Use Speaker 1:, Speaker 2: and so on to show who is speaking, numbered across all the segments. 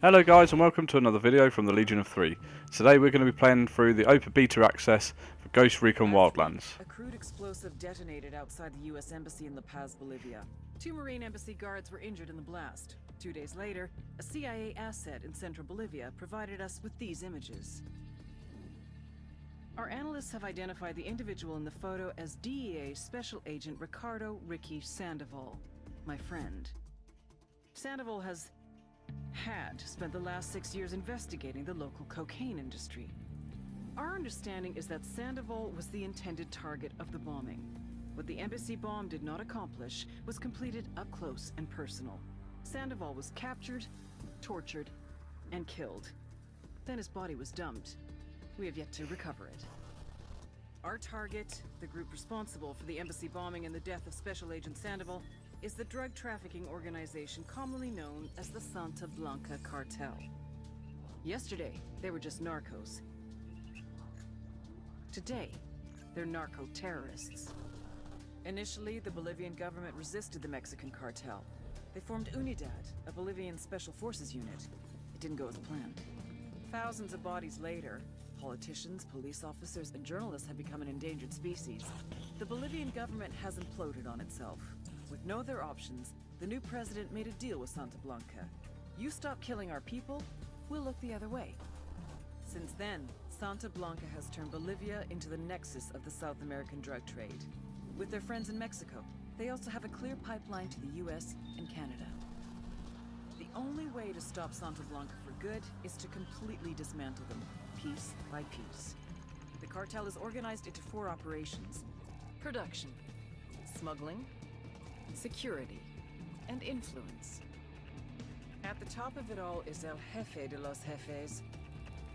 Speaker 1: Hello guys and welcome to another video from the Legion of Three. Today we're going to be playing through the open beta access for Ghost Recon Wildlands.
Speaker 2: A crude explosive detonated outside the U.S. Embassy in La Paz, Bolivia. 2 Marine Embassy guards were injured in the blast. 2 days later, a CIA asset in central Bolivia provided us with these images. Our analysts have identified the individual in the photo as DEA Special Agent Ricardo Ricky Sandoval, my friend. Sandoval had spent the last 6 years investigating the local cocaine industry. Our understanding is that Sandoval was the intended target of the bombing. What the embassy bomb did not accomplish was completed up close and personal. Sandoval was captured, tortured, and killed. Then his body was dumped. We have yet to recover it. Our target, the group responsible for the embassy bombing and the death of Special Agent Sandoval, is the drug trafficking organization commonly known as the Santa Blanca Cartel. Yesterday, they were just narcos. Today, they're narco-terrorists. Initially, the Bolivian government resisted the Mexican cartel. They formed UNIDAD, a Bolivian special forces unit. It didn't go as planned. Thousands of bodies later, politicians, police officers, and journalists have become an endangered species. The Bolivian government has imploded on itself. With no other options, the new president made a deal with Santa Blanca. You stop killing our people, we'll look the other way. Since then, Santa Blanca has turned Bolivia into the nexus of the South American drug trade. With their friends in Mexico, they also have a clear pipeline to the US and Canada. The only way to stop Santa Blanca for good is to completely dismantle them, piece by piece. The cartel is organized into 4 operations: production, smuggling, security, and influence. At the top of it all is El Jefe de los Jefes,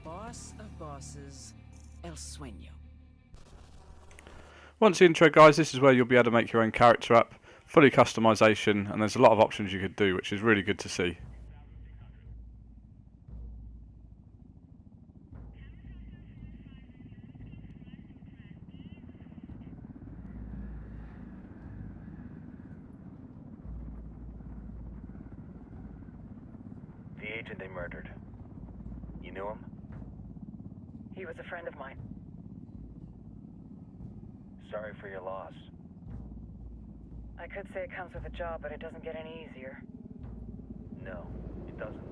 Speaker 2: boss of bosses, El Sueño.
Speaker 1: Once the intro guys, this is where you'll be able to make your own character up, fully customization, and there's a lot of options you could do, which is really good to see.
Speaker 3: The agent they murdered. You knew him?
Speaker 2: He was a friend of mine.
Speaker 3: Sorry for your loss.
Speaker 2: I could say it comes with a job, but it doesn't get any easier.
Speaker 3: No, it doesn't.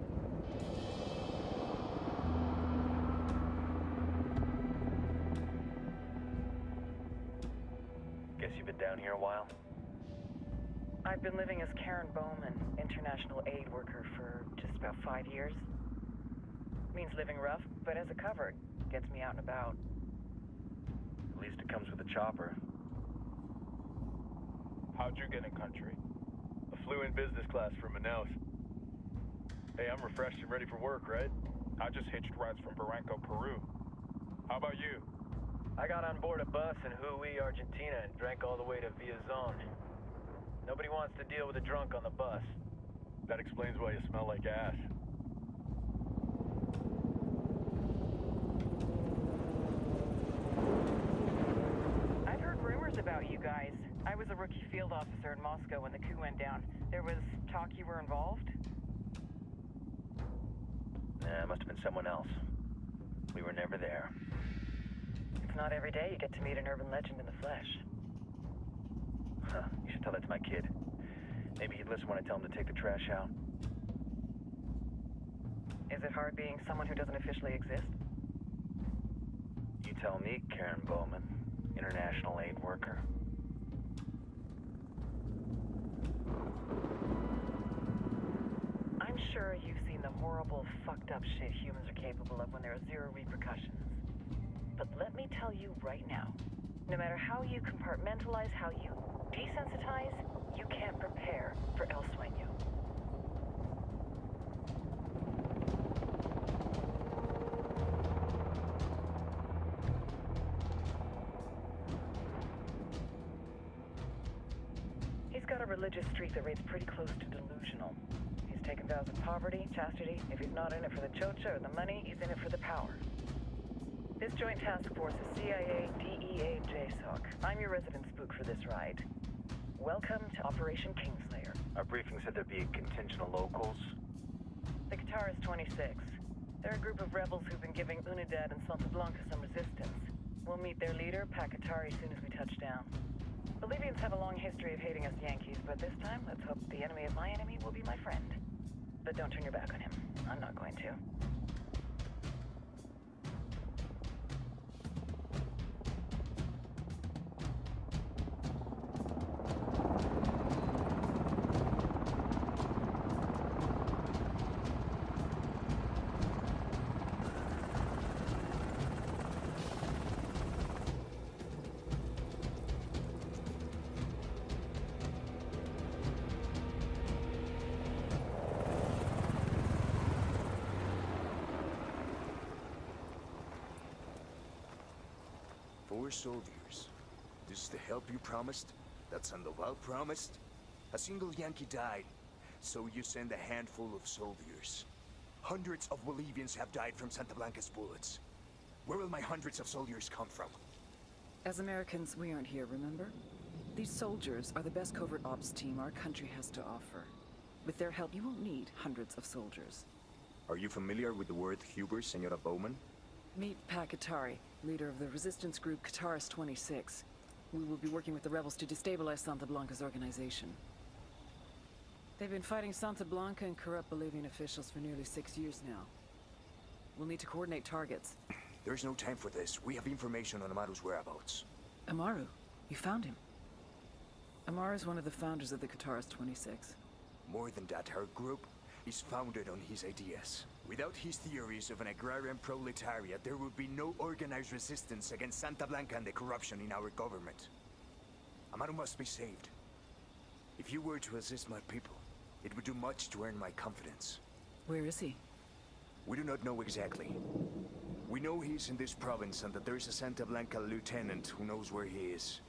Speaker 3: Guess you've been down here a while?
Speaker 2: I've been living as Karen Bowman, international aid worker, for just about 5 years. Means living rough, but as a cover, gets me out and about.
Speaker 3: At least it comes with a chopper.
Speaker 4: How'd you get in country? I flew in business class from Manaus. Hey, I'm refreshed and ready for work, right? I just hitched rides from Barranco, Peru. How about you?
Speaker 3: I got on board a bus in Jujuy, Argentina, and drank all the way to Villazon. Nobody wants to deal with a drunk on the bus.
Speaker 4: That explains why you smell like ass.
Speaker 2: I've heard rumors about you guys. I was a rookie field officer in Moscow when the coup went down. There was talk you were involved?
Speaker 3: Nah, it must have been someone else. We were never there.
Speaker 2: It's not every day you get to meet an urban legend in the flesh.
Speaker 3: Huh, you should tell that to my kid. Maybe he'd listen when I tell him to take the trash out.
Speaker 2: Is it hard being someone who doesn't officially exist?
Speaker 3: You tell me, Karen Bowman, international aid worker.
Speaker 2: I'm sure you've seen the horrible, fucked up shit humans are capable of when there are 0 repercussions. But let me tell you right now, no matter how you compartmentalize, how you desensitize, you can't prepare for El Sueño. He's got a religious streak that rates pretty close to delusional. He's taken vows of poverty, chastity. If he's not in it for the chocha or the money, he's in it for the power. This joint task force is CIA, DEA, and JSOC. I'm your resident spook for this ride. Welcome to Operation Kingslayer.
Speaker 3: Our briefing said there'd be a contingent of locals.
Speaker 2: The Kataris 26. They're a group of rebels who've been giving Unidad and Santa Blanca some resistance. We'll meet their leader, Pakatari, soon as we touch down. Bolivians have a long history of hating us Yankees, but this time, let's hope the enemy of my enemy will be my friend. But don't turn your back on him. I'm not going to.
Speaker 5: Four soldiers. This is the help you promised? That Sandoval promised? A single Yankee died, so you send a handful of soldiers. Hundreds of Bolivians have died from Santa Blanca's bullets. Where will my hundreds of soldiers come from?
Speaker 2: As Americans, we aren't here, remember? These soldiers are the best covert ops team our country has to offer. With their help, you won't need hundreds of soldiers.
Speaker 5: Are you familiar with the word Huber, Senora Bowman?
Speaker 2: Meet Pakatari, leader of the resistance group Kataris 26. We will be working with the rebels to destabilize Santa Blanca's organization. They've been fighting Santa Blanca and corrupt Bolivian officials for nearly 6 years now. We'll need to coordinate targets.
Speaker 5: There's no time for this. We have information on Amaru's whereabouts.
Speaker 2: Amaru? You found him? Amaru is one of the founders of the Kataris 26.
Speaker 5: More than that, her group is founded on his ideas. Without his theories of an agrarian proletariat, there would be no organized resistance against Santa Blanca and the corruption in our government. Amaru must be saved. If you were to assist my people, it would do much to earn my confidence.
Speaker 2: Where is he?
Speaker 5: We do not know exactly. We know he's in this province and that there is a Santa Blanca lieutenant who knows where he is.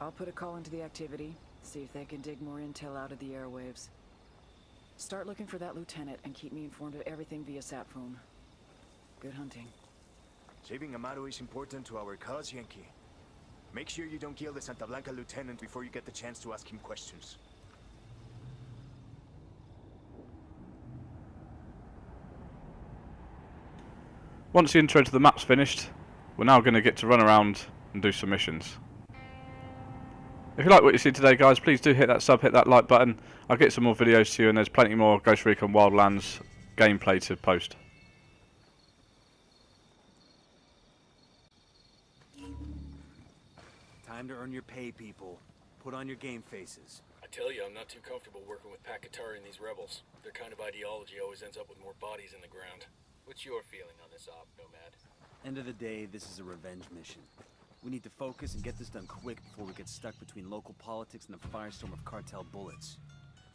Speaker 2: I'll put a call into the activity, see if they can dig more intel out of the airwaves. Start looking for that lieutenant and keep me informed of everything via sat phone. Good hunting.
Speaker 5: Saving Amaru is important to our cause, Yankee. Make sure you don't kill the Santa Blanca lieutenant before you get the chance to ask him questions.
Speaker 1: Once the intro to the map's finished, we're now going to get to run around and do some missions. If you like what you see today, guys, please do hit that sub, hit that like button. I'll get some more videos to you, and there's plenty more Ghost Recon Wildlands gameplay to post.
Speaker 6: Time to earn your pay, people. Put on your game faces.
Speaker 7: I tell you, I'm not too comfortable working with Pakatari and these rebels. Their kind of ideology always ends up with more bodies in the ground. What's your feeling on this op, Nomad?
Speaker 6: End of the day, this is a revenge mission. We need to focus and get this done quick before we get stuck between local politics and the firestorm of cartel bullets.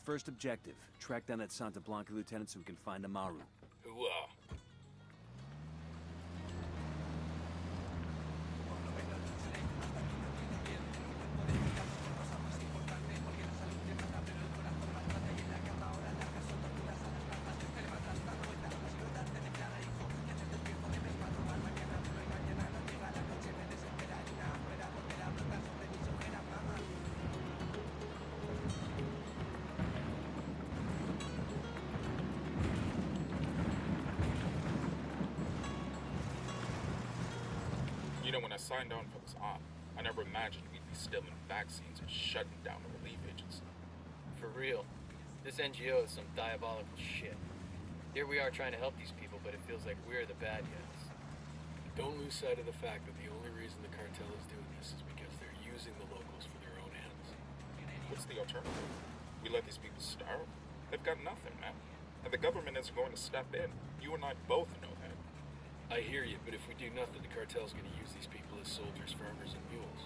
Speaker 6: First objective, track down that Santa Blanca lieutenant so we can find Amaru.
Speaker 7: Hooah!
Speaker 8: You know, when I signed on for this op, I never imagined we'd be stealing vaccines and shutting down the relief agency.
Speaker 9: For real. This NGO is some diabolical shit. Here we are trying to help these people, but it feels like we're the bad guys.
Speaker 7: Don't lose sight of the fact that the only reason the cartel is doing this is because they're using the locals for their own ends.
Speaker 8: What's the alternative? We let these people starve? They've got nothing, man. And the government isn't going to step in. You and I both know that.
Speaker 7: I hear you, but if we do nothing, the cartel's gonna use these people as soldiers, farmers, and mules.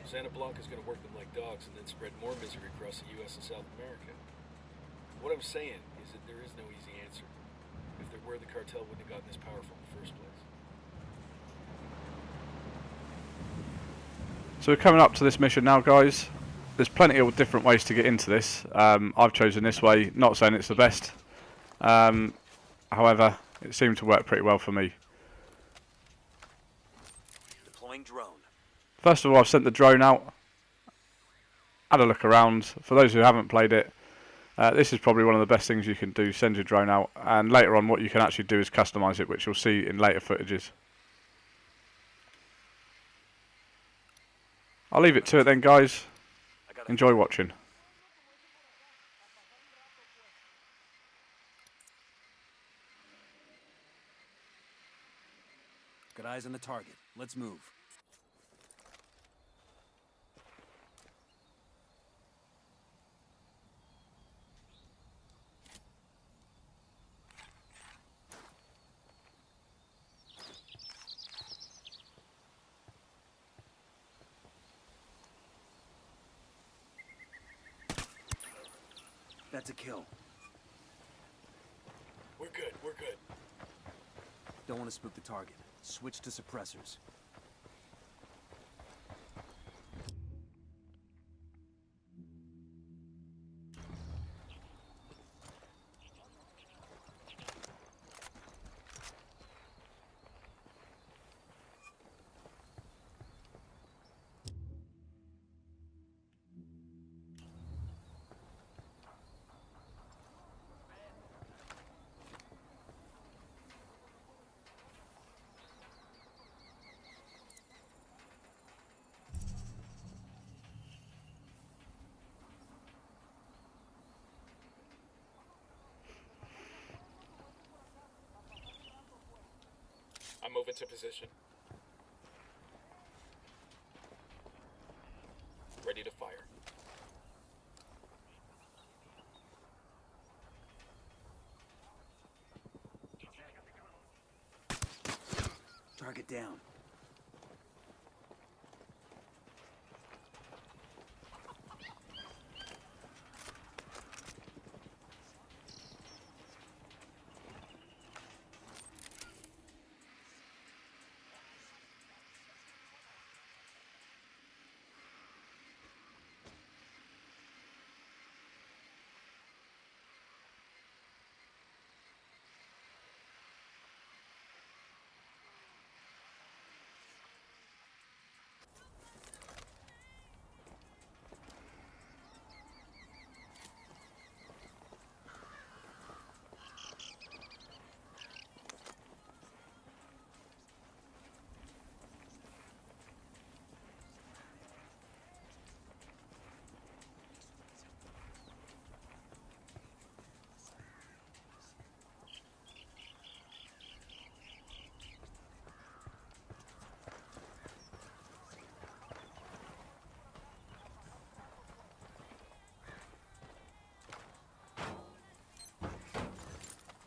Speaker 7: Santa Blanca's gonna work them like dogs and then spread more misery across the U.S. and South America. What I'm saying is that there is no easy answer. If there were, the cartel wouldn't have gotten this powerful in the first place.
Speaker 1: So we're coming up to this mission now, guys. There's plenty of different ways to get into this. I've chosen this way, not saying it's the best. However, it seemed to work pretty well for me.
Speaker 6: Deploying drone.
Speaker 1: First of all, I've sent the drone out. Had a look around. For those who haven't played it, This is probably one of the best things you can do, send your drone out, and later on what you can actually do is customise it, which you'll see in later footages. I'll leave it to it then, guys. Enjoy watching.
Speaker 6: Got eyes on the target. Let's move. That's a kill.
Speaker 7: We're good, we're good.
Speaker 6: Don't want to spook the target. Switch to suppressors.
Speaker 8: I'm moving to position. Ready to fire.
Speaker 6: Target down.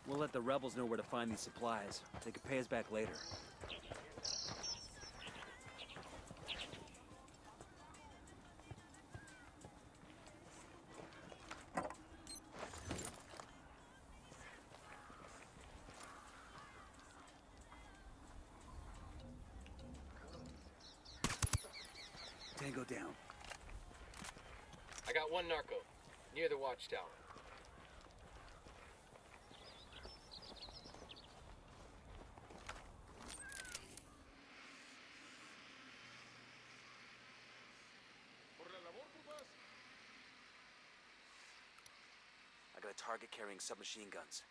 Speaker 6: We'll let the rebels know where to find these supplies. They could pay us back later. Tango down.
Speaker 9: I got one narco, near the watchtower.
Speaker 6: I got a target carrying submachine guns.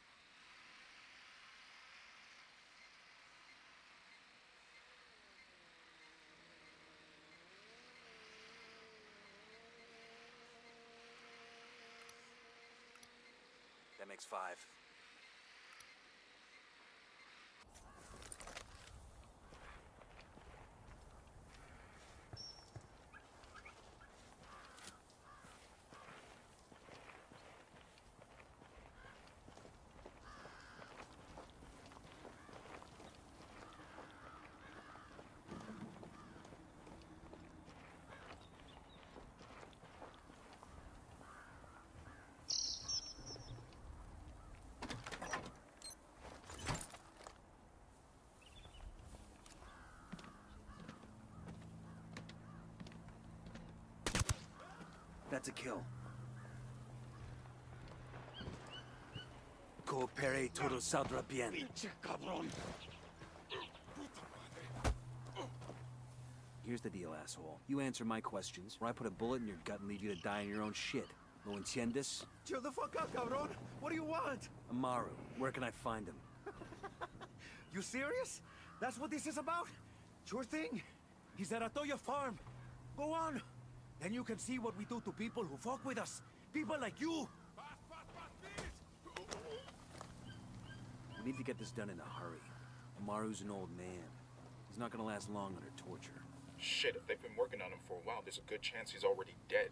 Speaker 6: That makes 5. That's a kill. Coopere todo saldrá bien. Here's the deal, asshole. You answer my questions, or I put a bullet in your gut and leave you to die in your own shit. ¿Lo entiendes?
Speaker 5: Chill the fuck out, cabron. What do you want?
Speaker 6: Amaru, where can I find him?
Speaker 5: You serious? That's what this is about? Sure thing. He's at Atoya Farm. Go on. Then you can see what we do to people who fuck with us. People like you.
Speaker 6: We need to get this done in a hurry. Amaru's an old man. He's not gonna last long under torture.
Speaker 8: Shit, if they've been working on him for a while, there's a good chance he's already dead.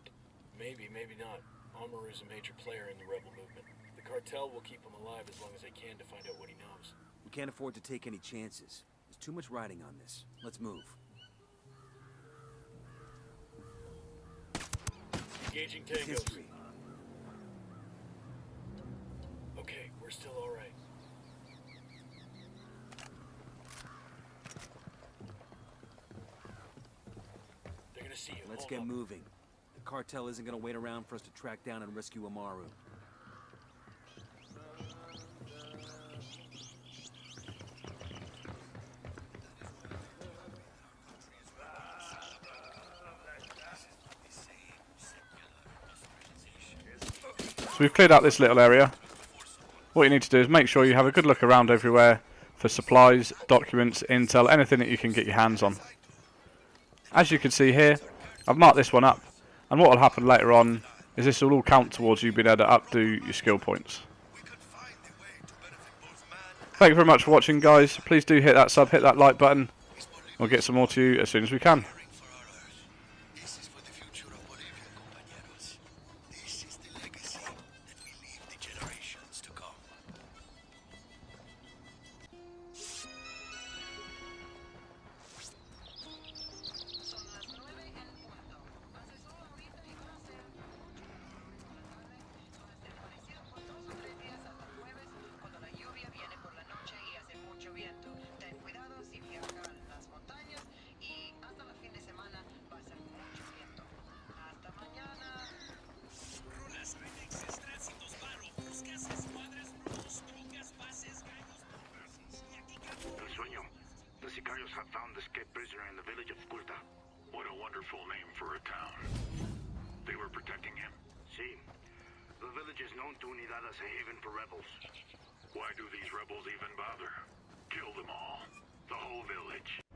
Speaker 7: Maybe, maybe not. Amaru's a major player in the rebel movement. The cartel will keep him alive as long as they can to find out what he knows.
Speaker 6: We can't afford to take any chances. There's too much riding on this. Let's move.
Speaker 7: Engaging
Speaker 6: It's
Speaker 7: tangos.
Speaker 6: history.
Speaker 7: Okay, we're still alright. They're gonna see you.
Speaker 6: Let's
Speaker 7: Hold
Speaker 6: get
Speaker 7: up.
Speaker 6: moving. The cartel isn't gonna wait around for us to track down and rescue Amaru.
Speaker 1: So we've cleared out this little area. What you need to do is make sure you have a good look around everywhere for supplies, documents, intel, anything that you can get your hands on. As you can see here, I've marked this one up, and what will happen later on is this will all count towards you being able to updo your skill points. Thank you very much for watching, guys. Please do hit that sub, hit that like button. We'll get some more to you as soon as we can.
Speaker 10: have found the escaped prisoner in the village of Kulta. What a wonderful name for a town. They were protecting him.
Speaker 11: See, the village is known to Unidad as a haven for rebels.
Speaker 10: Why do these rebels even bother? Kill them all. The whole village.